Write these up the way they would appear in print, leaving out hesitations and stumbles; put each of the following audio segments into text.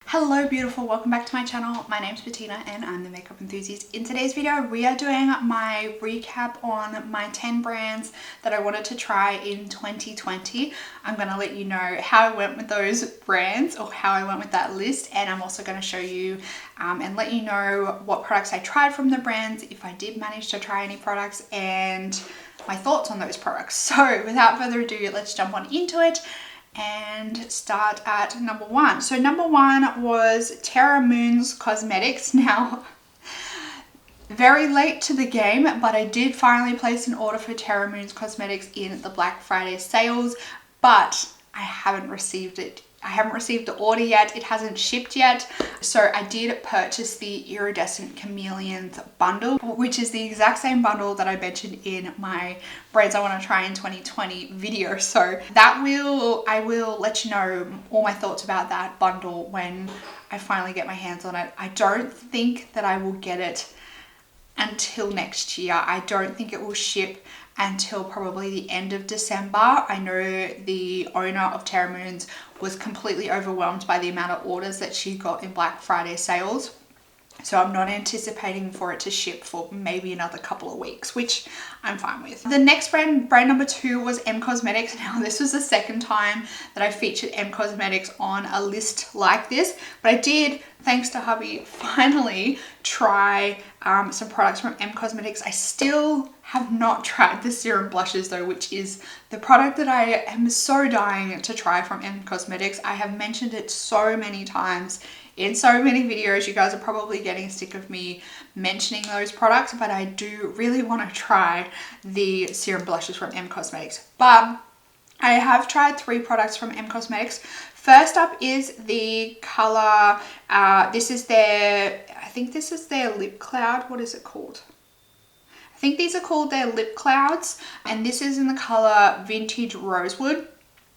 Hello beautiful, welcome back to my channel. My name's Bettina and I'm the makeup enthusiast. In today's video we are doing my recap on my 10 brands that I wanted to try in 2020. I'm going to let you know how I went with those brands or how I went with that list, and I'm also going to show you and let you know what products I tried from the brands, if I did manage to try any products, and my thoughts on those products. So without further ado, let's jump on into it and start at number one. So number one was Jouer Cosmetics. Now, very late to the game, but I did finally place an order for Jouer Cosmetics in the Black Friday sales, but I haven't received it. I haven't received the order yet. It hasn't shipped yet. So I did purchase the Iridescent Chameleons bundle, which is the exact same bundle that I mentioned in my brands I want to try in 2020 video. So I will let you know all my thoughts about that bundle when I finally get my hands on it. I don't think that I will get it until next year. I don't think it will ship until probably the end of December. I know the owner of Jouer was completely overwhelmed by the amount of orders that she got in Black Friday sales. So I'm not anticipating for it to ship for maybe another couple of weeks, which I'm fine with. The next brand number two, was M Cosmetics. Now this was the second time that I featured M Cosmetics on a list like this, but I did, thanks to hubby, finally try some products from M Cosmetics. I still have not tried the serum blushes though, which is the product that I am so dying to try from M Cosmetics. I have mentioned it so many times in so many videos. You guys are probably getting sick of me mentioning those products, but I do really want to try the serum blushes from M Cosmetics. But I have tried 3 products from M Cosmetics. First up is the color, I think this is their lip cloud. What is it called? I think these are called their lip clouds, and this is in the color Vintage Rosewood.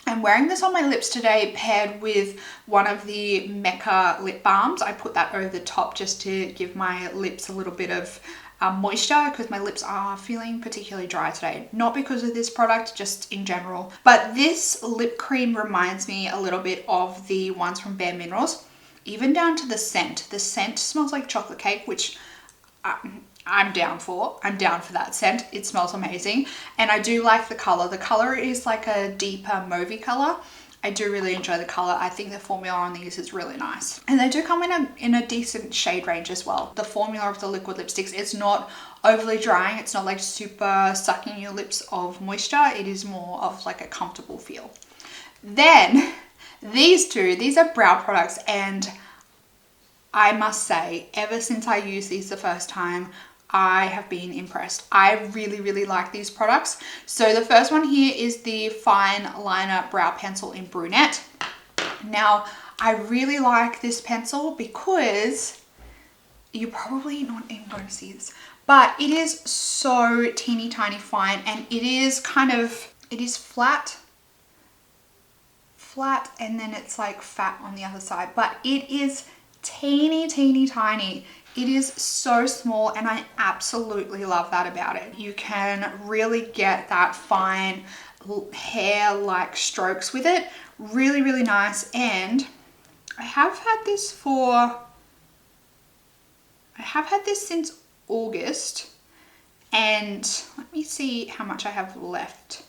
I'm wearing this on my lips today paired with one of the Mecca lip balms. I put that over the top just to give my lips a little bit of moisture, because my lips are feeling particularly dry today. Not because of this product, just in general. But this lip cream reminds me a little bit of the ones from Bare Minerals, even down to the scent. The scent smells like chocolate cake, which I'm down for. I'm down for that scent. It smells amazing. And I do like the color. The color is like a deeper mauvey color. I do really enjoy the color. I think the formula on these is really nice. And they do come in a decent shade range as well. The formula of the liquid lipsticks, it's not overly drying. It's not like super sucking your lips of moisture. It is more of like a comfortable feel. Then these are brow products, and I must say, ever since I used these the first time, I have been impressed. I really like these products. So the first one here is the Fine Liner Brow Pencil in Brunette. Now, I really like this pencil because you're probably not even going to see this, but it is so teeny tiny fine, and it is flat, and then it's like fat on the other side, but it is teeny tiny. It is so small, and I absolutely love that about it. You can really get that fine hair-like strokes with it. Really nice. And I have had this since August, and let me see how much I have left.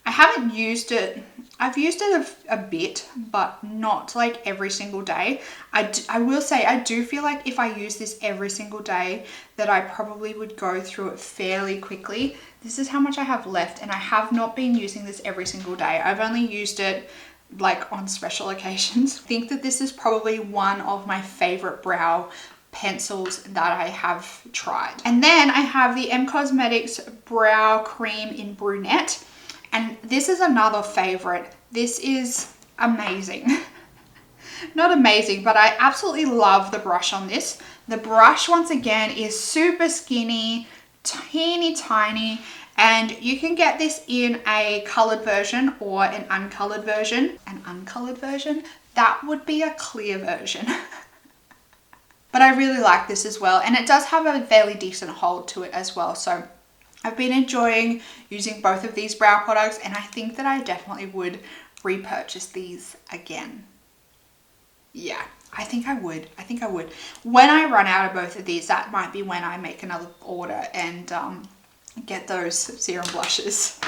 I haven't used it. I've used it a bit, but not like every single day. I will say I do feel like if I use this every single day that I probably would go through it fairly quickly. This is how much I have left, and I have not been using this every single day. I've only used it like on special occasions. I think that this is probably one of my favorite brow pencils that I have tried. And then I have the M Cosmetics Brow Cream in Brunette. And this is another favorite. This is amazing. Not amazing, but I absolutely love the brush on this. The brush, once again, is super skinny, teeny tiny, and you can get this in a colored version or an uncolored version. An uncolored version? That would be a clear version. But I really like this as well, and it does have a fairly decent hold to it as well. So I've been enjoying using both of these brow products, and I think that I definitely would repurchase these again. Yeah, I think I would. I think I would. When I run out of both of these, that might be when I make another order and get those serum blushes.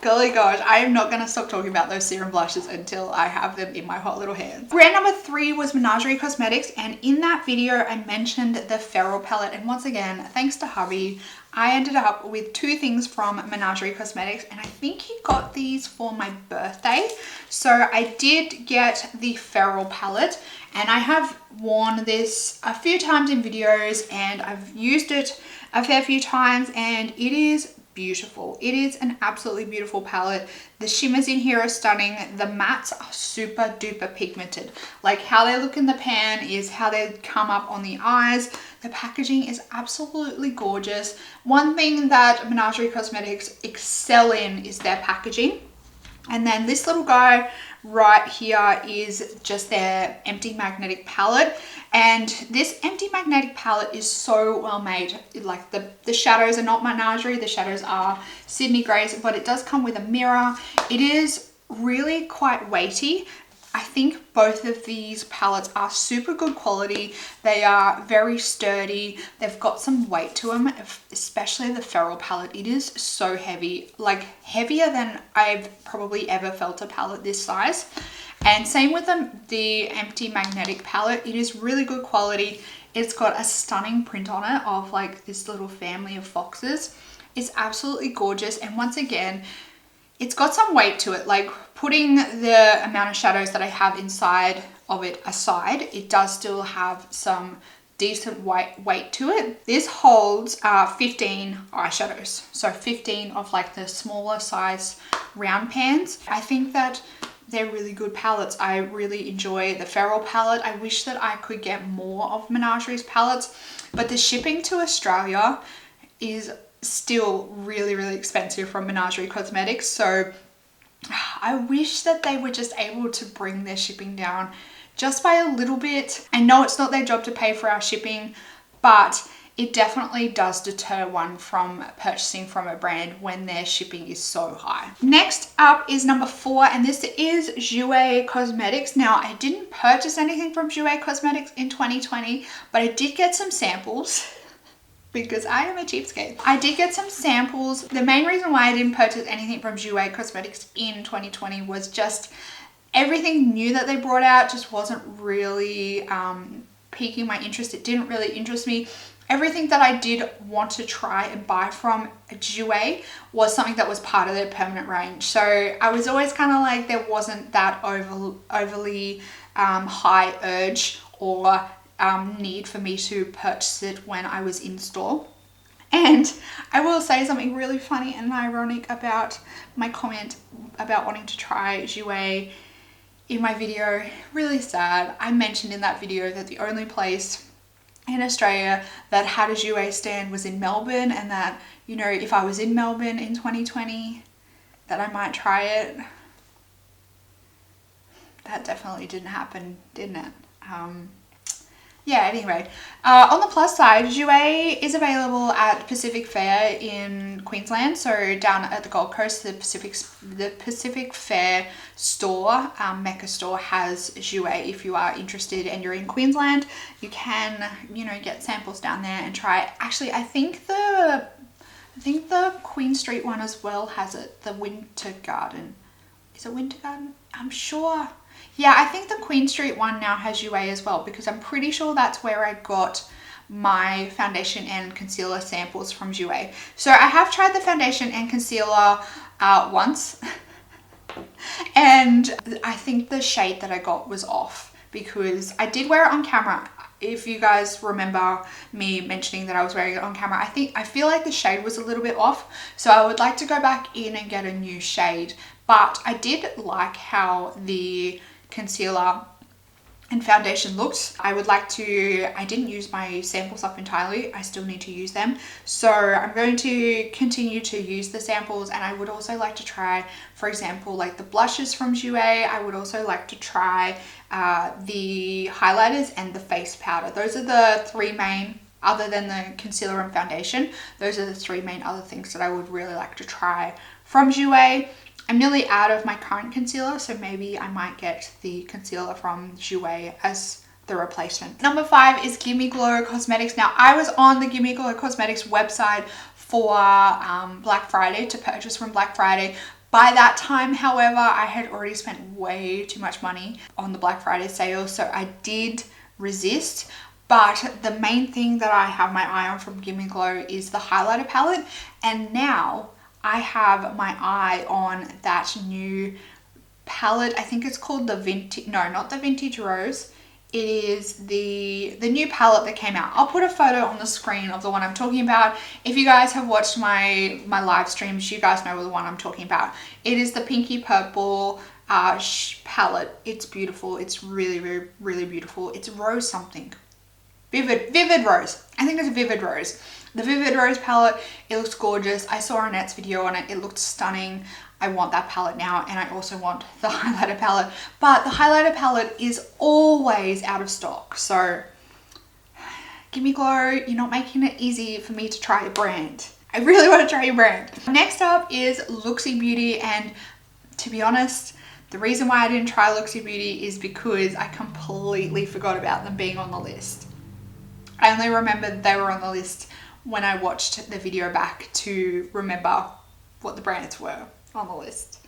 Golly gosh, I am not going to stop talking about those serum blushes until I have them in my hot little hands. Brand number 3 was Jouer Cosmetics, and in that video I mentioned the Feral palette, and once again, thanks to hubby, I ended up with 2 things from Jouer Cosmetics, and I think he got these for my birthday. So I did get the Feral palette, and I have worn this a few times in videos, and I've used it a fair few times, and it is beautiful. It is an absolutely beautiful palette. The shimmers in here are stunning. The mattes are super duper pigmented. Like how they look in the pan is how they come up on the eyes. The packaging is absolutely gorgeous. One thing that Jouer Cosmetics excel in is their packaging. And then this little guy right here is just their empty magnetic palette, and this empty magnetic palette is so well made. Like the shadows are not Jouer, the shadows are Sydney Grace, but it does come with a mirror. It is really quite weighty. I think both of these palettes are super good quality. They are very sturdy. They've got some weight to them, especially the Feral palette. It is so heavy, like heavier than I've probably ever felt a palette this size. And same with the empty magnetic palette. It is really good quality. It's got a stunning print on it of like this little family of foxes. It's absolutely gorgeous. And once again, it's got some weight to it. Like putting the amount of shadows that I have inside of it aside, it does still have some decent weight to it. This holds 15 eyeshadows. So 15 of like the smaller size round pans. I think that they're really good palettes. I really enjoy the Feral palette. I wish that I could get more of Jouer's palettes, but the shipping to Australia is still really expensive from Jouer Cosmetics. So I wish that they were just able to bring their shipping down just by a little bit. I know it's not their job to pay for our shipping, but it definitely does deter one from purchasing from a brand when their shipping is so high. Next up is number 4, and this is Jouer Cosmetics. Now, I didn't purchase anything from Jouer Cosmetics in 2020, but I did get some samples because I am a cheapskate. I did get some samples. The main reason why I didn't purchase anything from Jouer Cosmetics in 2020 was just everything new that they brought out just wasn't really piquing my interest. It didn't really interest me. Everything that I did want to try and buy from Jouer was something that was part of their permanent range. So I was always kind of like, there wasn't that overly high urge or need for me to purchase it when I was in store. And I will say something really funny and ironic about my comment about wanting to try Jouer in my video. Really sad. I mentioned in that video that the only place in Australia that had a Jouer stand was in Melbourne, and that, you know, if I was in Melbourne in 2020 that I might try it. That definitely didn't happen, didn't it? Yeah, anyway, on the plus side, Jouer is available at Pacific Fair in Queensland. So down at the Gold Coast, the Pacific Fair store, Mecca store, has Jouer. If you are interested and you're in Queensland, you can, you know, get samples down there and try it. Actually, I think the Queen Street one as well has it. The Winter Garden. Is it Winter Garden? I'm sure. Yeah, I think the Queen Street one now has Jouer as well, because I'm pretty sure that's where I got my foundation and concealer samples from Jouer. So I have tried the foundation and concealer once, and I think the shade that I got was off because I did wear it on camera. If you guys remember me mentioning that I was wearing it on camera, I feel like the shade was a little bit off. So I would like to go back in and get a new shade. But I did like how the concealer and foundation looked. I didn't use my samples up entirely. I still need to use them. So I'm going to continue to use the samples, and I would also like to try, for example, like the blushes from Jouer. I would also like to try the highlighters and the face powder. Those are the 3 main, other than the concealer and foundation, those are the 3 main other things that I would really like to try from Jouer. I'm nearly out of my current concealer, so maybe I might get the concealer from Jouer as the replacement. Number 5 is Gimmick Cosmetics. Now, I was on the Gimmick Cosmetics website for Black Friday, to purchase from Black Friday. By that time, however, I had already spent way too much money on the Black Friday sale, so I did resist. But the main thing that I have my eye on from Gimmick is the highlighter palette, and now I have my eye on that new palette. I think it's called the Vintage, no, not the Vintage Rose. It is the new palette that came out. I'll put a photo on the screen of the one I'm talking about. If you guys have watched my live streams, you guys know the one I'm talking about. It is the pinky purple palette. It's beautiful. It's really, really, really beautiful. It's rose something. Vivid Rose. I think it's a Vivid Rose. The Vivid Rose palette, it looks gorgeous. I saw Annette's video on it. It looked stunning. I want that palette now, and I also want the highlighter palette. But the highlighter palette is always out of stock. So, Gimmick, you're not making it easy for me to try your brand. I really want to try your brand. Next up is Luxie Beauty, and to be honest, the reason why I didn't try Luxie Beauty is because I completely forgot about them being on the list. I only remembered they were on the list when I watched the video back to remember what the brands were on the list.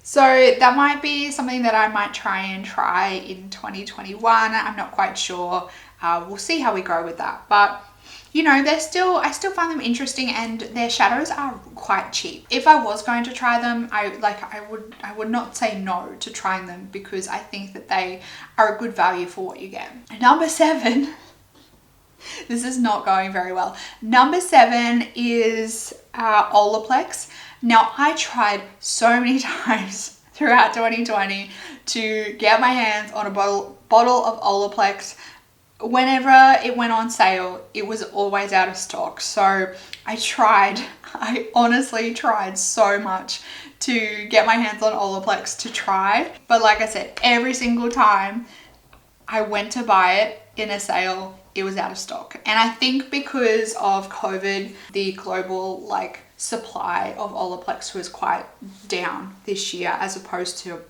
So that might be something that I might try in 2021. I'm not quite sure. We'll see how we go with that. But you know, I still find them interesting, and their shadows are quite cheap. If I was going to try them, I would not say no to trying them, because I think that they are a good value for what you get. Number 7. This is not going very well. Number 7 is Olaplex. Now, I tried so many times throughout 2020 to get my hands on a bottle of Olaplex. Whenever it went on sale, it was always out of stock. So I honestly tried so much to get my hands on Olaplex to try. But like I said, every single time I went to buy it in a sale, it was out of stock. And I think because of COVID, the global supply of Olaplex was quite down this year as opposed to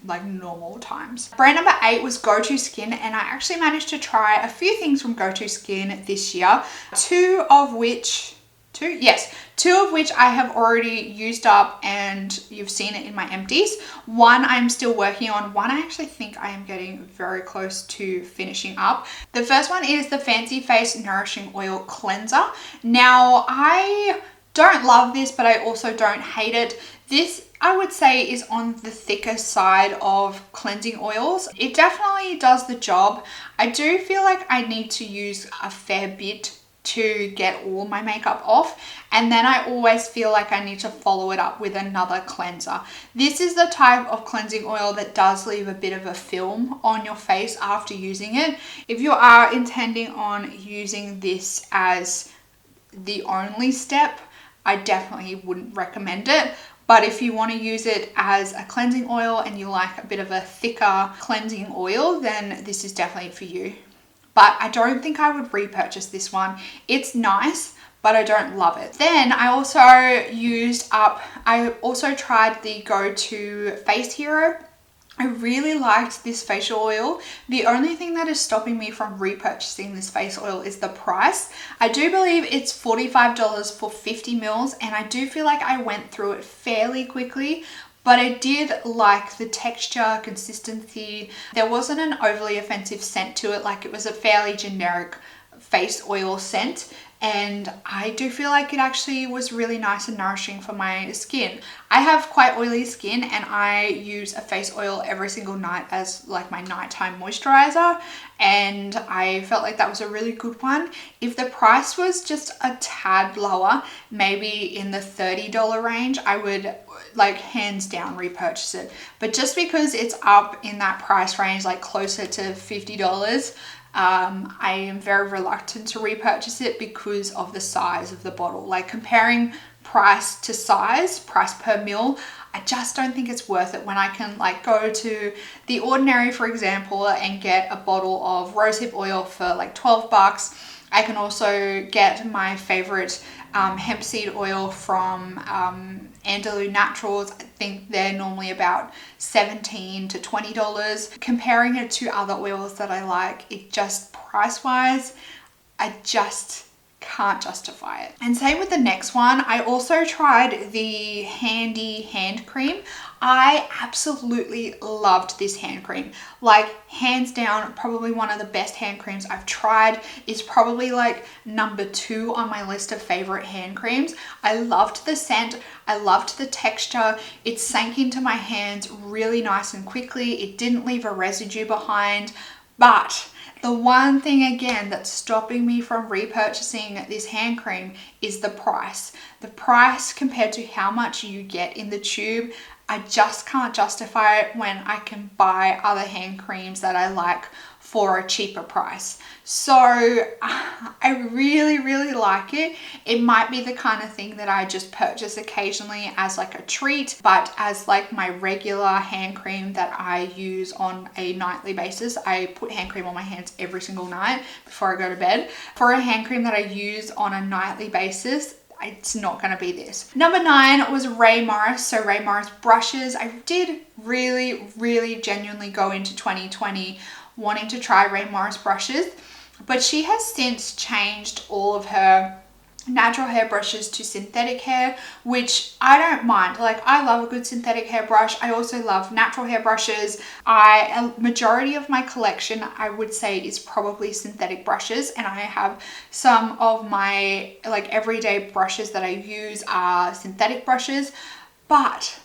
normal times. Brand number 8 was Go-To Skin, and I actually managed to try a few things from Go-To Skin this year, two of which I have already used up, and you've seen it in my empties. One I'm still working on. One I actually think I am getting very close to finishing up. The first one is the Fancy Face Nourishing Oil Cleanser. Now, I don't love this, but I also don't hate it. This, I would say, is on the thicker side of cleansing oils. It definitely does the job. I do feel like I need to use a fair bit to get all my makeup off, and then I always feel like I need to follow it up with another cleanser. This is the type of cleansing oil that does leave a bit of a film on your face after using it. If you are intending on using this as the only step, I definitely wouldn't recommend it. But if you want to use it as a cleansing oil and you like a bit of a thicker cleansing oil, then this is definitely for you. But I don't think I would repurchase this one. It's nice, but I don't love it. Then I also tried the Go-To Face Hero. I really liked this facial oil. The only thing that is stopping me from repurchasing this face oil is the price. I do believe it's $45 for 50 mils, and I do feel like I went through it fairly quickly. But I did like the texture, consistency. There wasn't an overly offensive scent to it. It was a fairly generic face oil scent. And I do feel like it actually was really nice and nourishing for my skin. I have quite oily skin, and I use a face oil every single night as my nighttime moisturizer. And I felt like that was a really good one. If the price was just a tad lower, maybe in the $30 range, I would hands down repurchase it. But just because it's up in that price range, closer to $50, I am very reluctant to repurchase it because of the size of the bottle. Comparing price to size, price per mil, I just don't think it's worth it when I can go to The Ordinary, for example, and get a bottle of rosehip oil for $12. I can also get my favorite hemp seed oil from Andalou Naturals. I think they're normally about $17 to $20. Comparing it to other oils that I like, it just price-wise, I just can't justify it. And same with the next one. I also tried the Handy hand cream. I absolutely loved this hand cream. Like, hands down, probably one of the best hand creams I've tried. It's probably like number 2 on my list of favorite hand creams. I loved the scent. I loved the texture. It sank into my hands really nice and quickly. It didn't leave a residue behind. But the one thing again that's stopping me from repurchasing this hand cream is the price. The price compared to how much you get in the tube, I just can't justify it when I can buy other hand creams that I like for a cheaper price. So I really, really like it. It might be the kind of thing that I just purchase occasionally as like a treat, but as like my regular hand cream that I use on a nightly basis. I put hand cream on my hands every single night before I go to bed. For a hand cream that I use on a nightly basis, it's not going to be this. Number 9 was Rae Morris. So Rae Morris brushes. I did really, really genuinely go into 2020 wanting to try Rae Morris brushes, but she has since changed all of her natural hair brushes to synthetic hair, which I don't mind. Like, I love a good synthetic hair brush. I also love natural hair brushes. A majority of my collection, I would say, is probably synthetic brushes, and I have some of my like everyday brushes that I use are synthetic brushes. But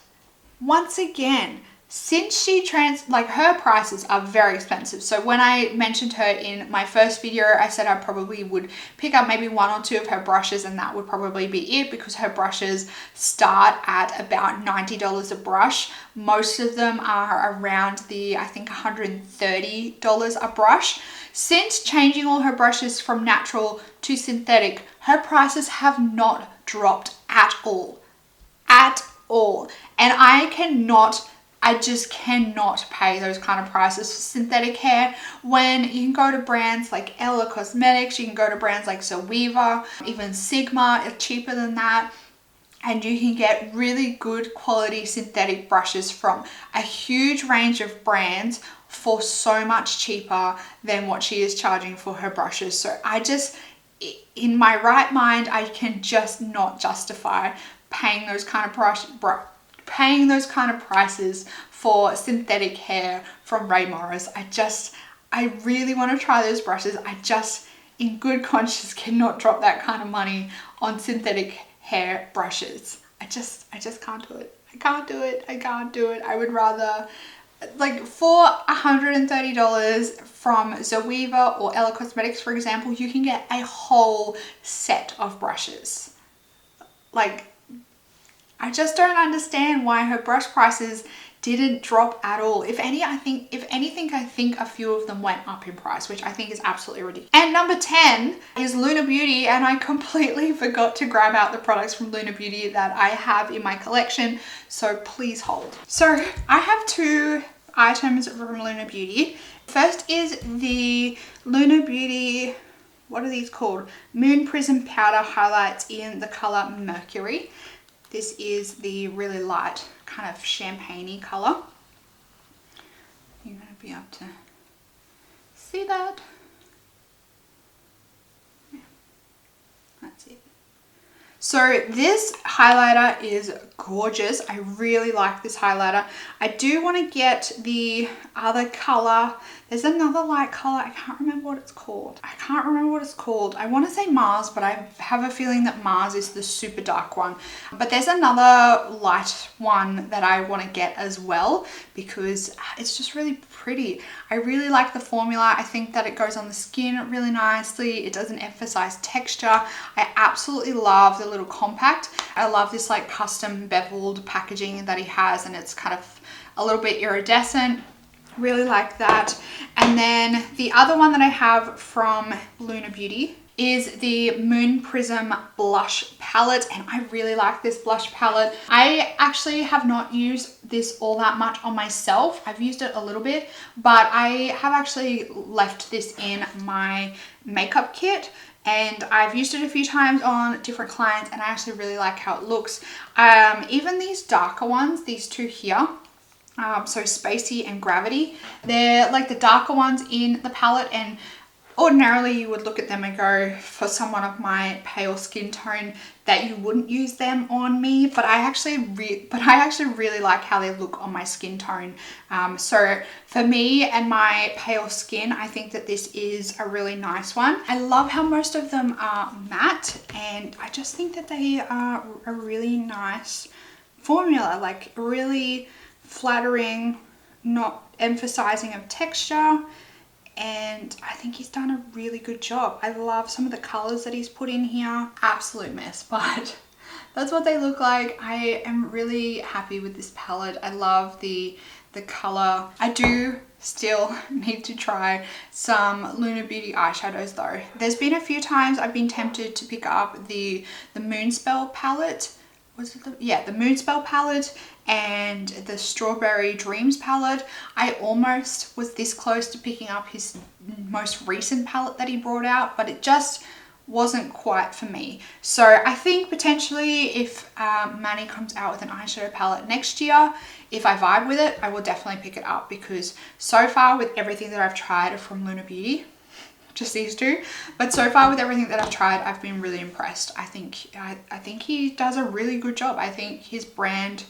once again, since she her prices are very expensive. So when I mentioned her in my first video, I said I probably would pick up maybe 1 or 2 of her brushes, and that would probably be it, because her brushes start at about $90 a brush. Most of them are around the, I think, $130 a brush. Since changing all her brushes from natural to synthetic, her prices have not dropped at all. At all. And I just cannot pay those kind of prices for synthetic hair when you can go to brands like Jouer Cosmetics, you can go to brands like Zoeva, even Sigma is cheaper than that. And you can get really good quality synthetic brushes from a huge range of brands for so much cheaper than what she is charging for her brushes. So I just, in my right mind, I can just not justify paying those kind of prices for synthetic hair from Rae Morris. I really want to try those brushes. I just, in good conscience, cannot drop that kind of money on synthetic hair brushes. I just can't do it. I can't do it. I would rather, like, for $130 from Zoeva or Jouer Cosmetics, for example, you can get a whole set of brushes. Like, I just don't understand why her brush prices didn't drop at all. If anything, I think a few of them went up in price, which I think is absolutely ridiculous. And number 10 is Luna Beauty, and I completely forgot to grab out the products from Luna Beauty that I have in my collection, so please hold. So I have 2 items from Luna Beauty. First is the Luna Beauty, what are these called? Moon Prism Powder Highlights in the color Mercury. This is the really light kind of champagne-y color. You're going to be able to see that. Yeah, that's it. So this highlighter is gorgeous. I really like this highlighter. I do want to get the other color. There's another light color. I can't remember what it's called. I want to say Mars, but I have a feeling that Mars is the super dark one. But there's another light one that I want to get as well, because it's just really pretty. I really like the formula. I think that it goes on the skin really nicely. It doesn't emphasize texture. I absolutely love the little compact. I love this like custom beveled packaging that he has, and it's kind of a little bit iridescent. Really like that. And then the other one that I have from Luna Beauty is the Moon Prism Blush Palette, and I really like this blush palette. I actually have not used this all that much on myself. I've used it a little bit, but I have actually left this in my makeup kit and I've used it a few times on different clients, and I actually really like how it looks. Even these darker ones, these two here, so Spacey and Gravity, they're like the darker ones in the palette, and ordinarily you would look at them and go, for someone of my pale skin tone, that you wouldn't use them on me, but I actually really like how they look on my skin tone. So for me and my pale skin, I think that this is a really nice one. I love how most of them are matte, and I just think that they are a really nice formula, like really flattering, not emphasizing of texture. And I think he's done a really good job. I love some of the colors that he's put in here. Absolute mess, but that's what they look like. I am really happy with this palette. I love the color. I do still need to try some Luna Beauty eyeshadows though. There's been a few times I've been tempted to pick up the Moonspell palette. Was it the Moonspell palette and the Strawberry Dreams palette. I almost was this close to picking up his most recent palette that he brought out, but it just wasn't quite for me. So I think potentially if Manny comes out with an eyeshadow palette next year, if I vibe with it, I will definitely pick it up, because so far with everything that I've tried from Luna Beauty, just these two, but so far with everything that I've tried, I've been really impressed. I think he does a really good job. I think his brand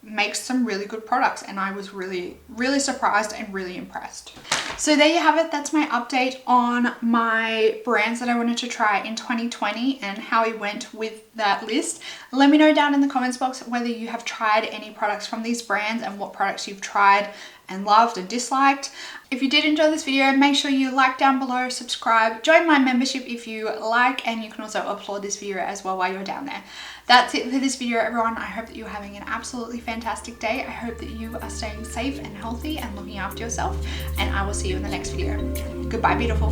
makes some really good products, and I was really surprised and really impressed. So there you have it. That's my update on my brands that I wanted to try in 2020 and how I went with that list. Let me know down in the comments box whether you have tried any products from these brands and what products you've tried and loved and disliked. If you did enjoy this video, make sure you like down below, subscribe, join my membership if you like, and you can also applaud this video as well while you're down there. That's it for this video, everyone. I hope that you're having an absolutely fantastic day. I hope that you are staying safe and healthy and looking after yourself, and I will see you in the next video. Goodbye, beautiful.